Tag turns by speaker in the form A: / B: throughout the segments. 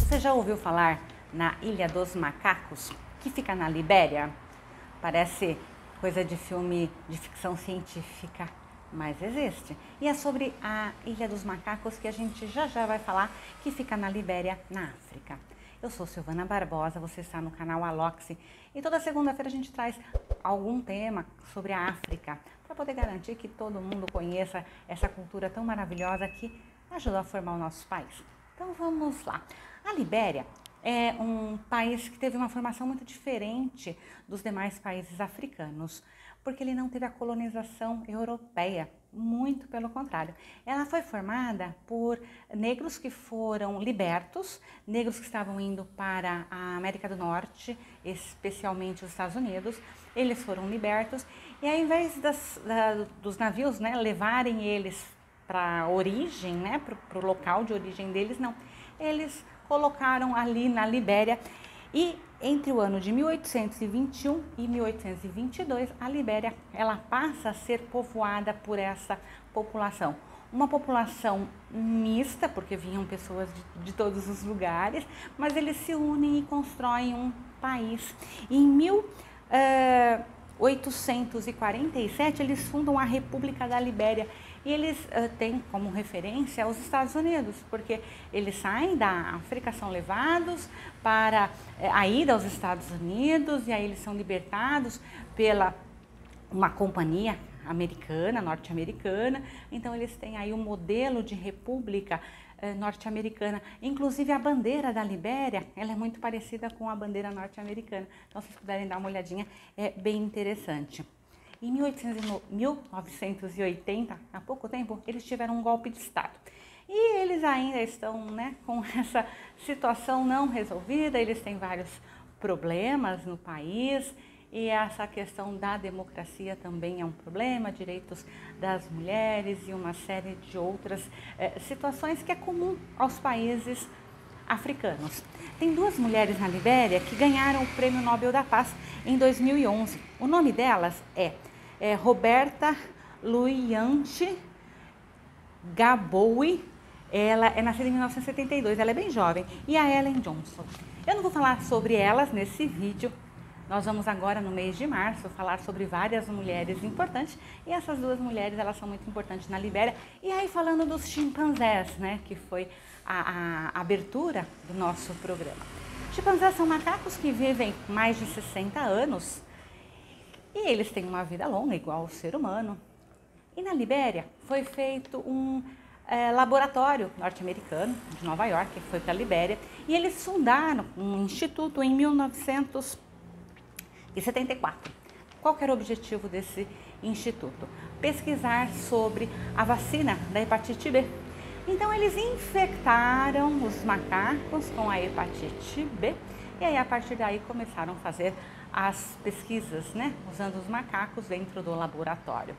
A: Você já ouviu falar na Ilha dos Macacos, que fica na Libéria? Parece coisa de filme de ficção científica, mas existe. E é sobre a Ilha dos Macacos que a gente já vai falar, que fica na Libéria, na África. Eu sou Silvana Barbosa, você está no canal Aloxi e toda segunda-feira a gente traz algum tema sobre a África para poder garantir que todo mundo conheça essa cultura tão maravilhosa que ajudou a formar o nosso país. Então vamos lá. A Libéria é um país que teve uma formação muito diferente dos demais países africanos, porque ele não teve a colonização europeia, muito pelo contrário. Ela foi formada por negros que foram libertos, negros que estavam indo para a América do Norte, especialmente os Estados Unidos. Eles foram libertos e ao invés dos navios, né, levarem eles para a origem, né, para o local de origem deles, não. Eles colocaram ali na Libéria e entre o ano de 1821 e 1822, a Libéria ela passa a ser povoada por essa população. Uma população mista, porque vinham pessoas de todos os lugares, mas eles se unem e constroem um país. E em 1847, eles fundam a República da Libéria. E eles têm como referência os Estados Unidos, porque eles saem da África, são levados para a ida aos Estados Unidos, e aí eles são libertados pela uma companhia americana, norte-americana. Então eles têm aí um modelo de república norte-americana. Inclusive a bandeira da Libéria, ela é muito parecida com a bandeira norte-americana. Então se vocês puderem dar uma olhadinha, é bem interessante. Em 1980, há pouco tempo, eles tiveram um golpe de Estado. E eles ainda estão, né, com essa situação não resolvida, eles têm vários problemas no país e essa questão da democracia também é um problema, direitos das mulheres e uma série de outras situações que é comum aos países africanos. Tem duas mulheres na Libéria que ganharam o Prêmio Nobel da Paz em 2011. O nome delas é Roberta Luyanche Gaboui. Ela é nascida em 1972, ela é bem jovem. E a Ellen Johnson. Eu não vou falar sobre elas nesse vídeo. Nós vamos agora, no mês de março, falar sobre várias mulheres importantes. E essas duas mulheres, elas são muito importantes na Libéria. E aí, falando dos chimpanzés, né, que foi a abertura do nosso programa. Chimpanzés são macacos que vivem mais de 60 anos. E eles têm uma vida longa, igual ao ser humano. E na Libéria foi feito um laboratório norte-americano de Nova York, que foi para a Libéria. E eles fundaram um instituto em 1974. Qual que era o objetivo desse instituto? Pesquisar sobre a vacina da hepatite B. Então eles infectaram os macacos com a hepatite B e aí a partir daí começaram a fazer as pesquisas, né, usando os macacos dentro do laboratório.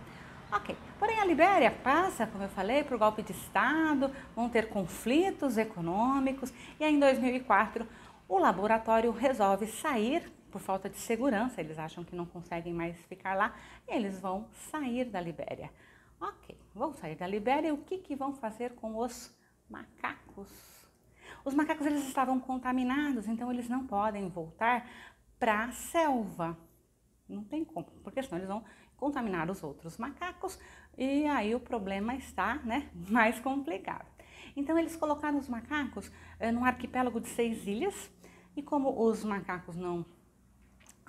A: Ok, porém a Libéria passa, como eu falei, por golpe de Estado, vão ter conflitos econômicos e aí em 2004 o laboratório resolve sair por falta de segurança, eles acham que não conseguem mais ficar lá e eles vão sair da Libéria. Ok, vão sair da Libéria e o que vão fazer com os macacos? Os macacos eles estavam contaminados, então eles não podem voltar para a selva. Não tem como, porque senão eles vão contaminar os outros macacos e aí o problema está, né, mais complicado. Então eles colocaram os macacos num arquipélago de 6 ilhas e como os macacos não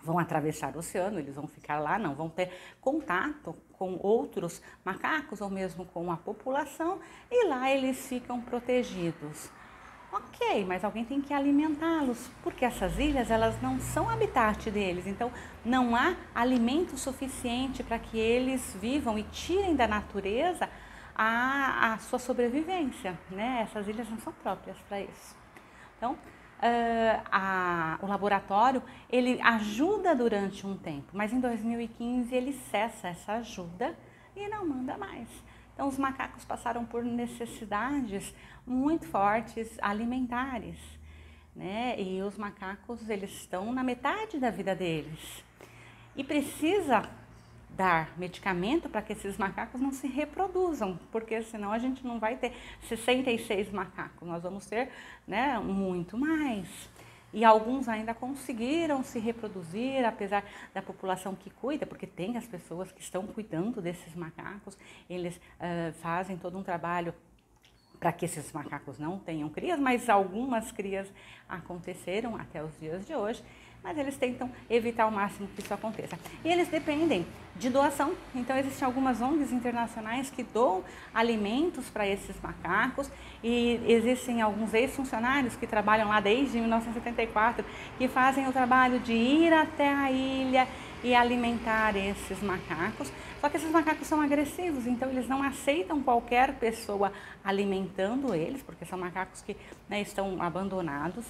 A: vão atravessar o oceano, eles vão ficar lá, não vão ter contato com outros macacos ou mesmo com a população e lá eles ficam protegidos. Ok, mas alguém tem que alimentá-los, porque essas ilhas elas não são habitat deles, então não há alimento suficiente para que eles vivam e tirem da natureza a sua sobrevivência, né? Essas ilhas não são próprias para isso. Então, o laboratório ele ajuda durante um tempo, mas em 2015 ele cessa essa ajuda e não manda mais. Então os macacos passaram por necessidades muito fortes alimentares, né? E os macacos eles estão na metade da vida deles e precisa dar medicamento para que esses macacos não se reproduzam, porque senão a gente não vai ter 66 macacos, nós vamos ter, né, muito mais. E alguns ainda conseguiram se reproduzir, apesar da população que cuida, porque tem as pessoas que estão cuidando desses macacos, eles fazem todo um trabalho para que esses macacos não tenham crias, mas algumas crias aconteceram até os dias de hoje, mas eles tentam evitar ao máximo que isso aconteça. E eles dependem de doação, então existem algumas ONGs internacionais que doam alimentos para esses macacos e existem alguns ex-funcionários que trabalham lá desde 1974 que fazem o trabalho de ir até a ilha e alimentar esses macacos. Só que esses macacos são agressivos, então eles não aceitam qualquer pessoa alimentando eles, porque são macacos que, né, estão abandonados.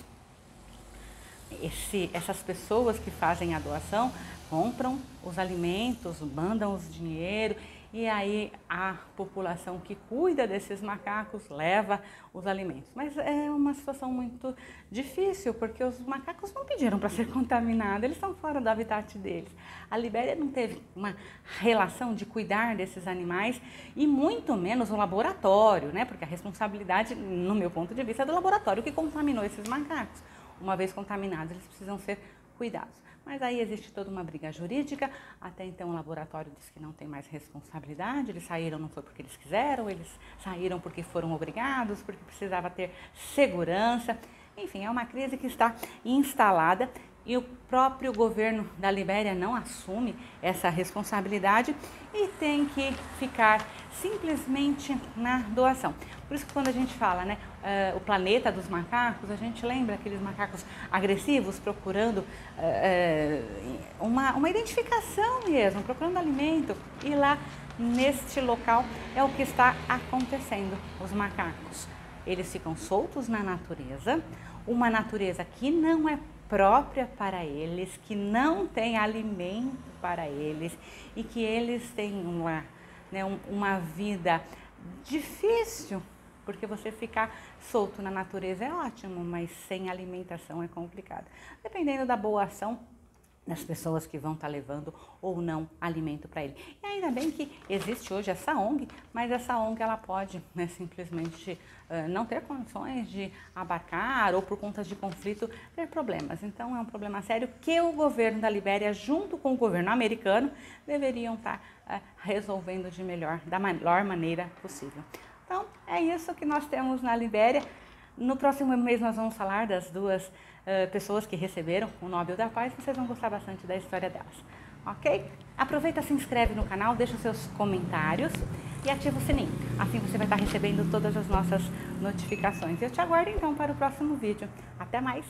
A: Essas pessoas que fazem a doação compram os alimentos, mandam os dinheiro e aí a população que cuida desses macacos leva os alimentos. Mas é uma situação muito difícil, porque os macacos não pediram para ser contaminados, eles estão fora do habitat deles. A Libéria não teve uma relação de cuidar desses animais e muito menos o laboratório, né? Porque a responsabilidade, no meu ponto de vista, é do laboratório que contaminou esses macacos. Uma vez contaminados, eles precisam ser cuidados. Mas aí existe toda uma briga jurídica, até então o laboratório diz que não tem mais responsabilidade, eles saíram não foi porque eles quiseram, eles saíram porque foram obrigados, porque precisava ter segurança. Enfim, é uma crise que está instalada e o próprio governo da Libéria não assume essa responsabilidade e tem que ficar simplesmente na doação. Por isso que quando a gente fala, né, o planeta dos macacos, a gente lembra aqueles macacos agressivos procurando uma identificação mesmo, procurando alimento. E lá neste local é o que está acontecendo. Os macacos, eles ficam soltos na natureza, uma natureza que não é própria para eles, que não tem alimento para eles e que eles têm uma vida difícil, porque você ficar solto na natureza é ótimo, mas sem alimentação é complicado. Dependendo da boa ação das pessoas que vão estar levando ou não alimento para ele. E ainda bem que existe hoje essa ONG, mas essa ONG ela pode, né, simplesmente não ter condições de abarcar ou por conta de conflito ter problemas. Então é um problema sério que o governo da Libéria junto com o governo americano deveriam estar resolvendo da melhor maneira possível. Então é isso que nós temos na Libéria. No próximo mês nós vamos falar das duas pessoas que receberam o Nobel da Paz. Vocês vão gostar bastante da história delas, ok? Aproveita, se inscreve no canal, deixa os seus comentários e ativa o sininho. Assim você vai estar recebendo todas as nossas notificações. Eu te aguardo então para o próximo vídeo. Até mais!